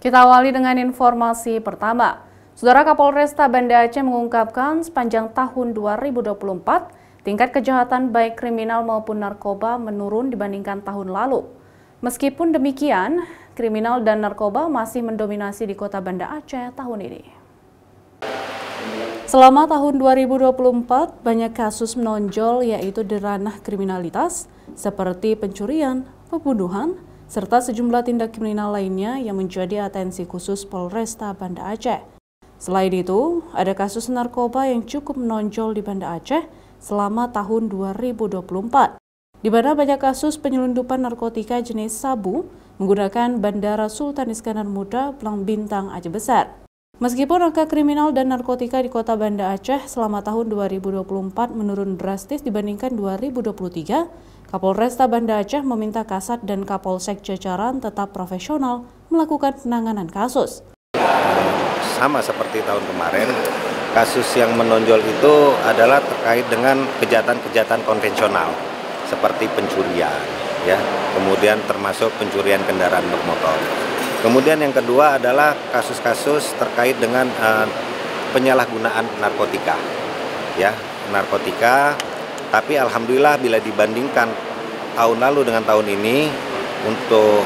Kita awali dengan informasi pertama. Saudara Kapolresta Banda Aceh mengungkapkan sepanjang tahun 2024, tingkat kejahatan baik kriminal maupun narkoba menurun dibandingkan tahun lalu. Meskipun demikian, kriminal dan narkoba masih mendominasi di kota Banda Aceh tahun ini. Selama tahun 2024, banyak kasus menonjol yaitu di ranah kriminalitas seperti pencurian, pembunuhan, serta sejumlah tindak kriminal lainnya yang menjadi atensi khusus Polresta Banda Aceh. Selain itu, ada kasus narkoba yang cukup menonjol di Banda Aceh selama tahun 2024, di mana banyak kasus penyelundupan narkotika jenis sabu menggunakan Bandara Sultan Iskandar Muda, Plang Bintang, Aceh Besar. Meskipun angka kriminal dan narkotika di kota Banda Aceh selama tahun 2024 menurun drastis dibandingkan 2023, Kapolresta Banda Aceh meminta Kasat dan Kapolsek jajaran tetap profesional melakukan penanganan kasus. Sama seperti tahun kemarin, kasus yang menonjol itu adalah terkait dengan kejahatan-kejahatan konvensional seperti pencurian, ya, kemudian termasuk pencurian kendaraan bermotor. Kemudian yang kedua adalah kasus-kasus terkait dengan penyalahgunaan narkotika, ya, narkotika. Tapi alhamdulillah bila dibandingkan tahun lalu dengan tahun ini, untuk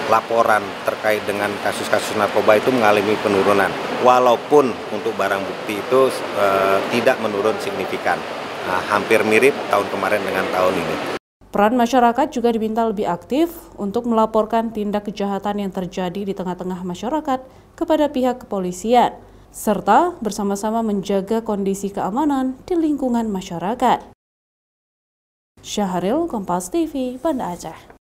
laporan terkait dengan kasus-kasus narkoba itu mengalami penurunan. Walaupun untuk barang bukti itu tidak menurun signifikan, hampir mirip tahun kemarin dengan tahun ini. Peran masyarakat juga diminta lebih aktif untuk melaporkan tindak kejahatan yang terjadi di tengah-tengah masyarakat kepada pihak kepolisian, serta bersama-sama menjaga kondisi keamanan di lingkungan masyarakat. Syahril, Kompas TV, Banda Aceh.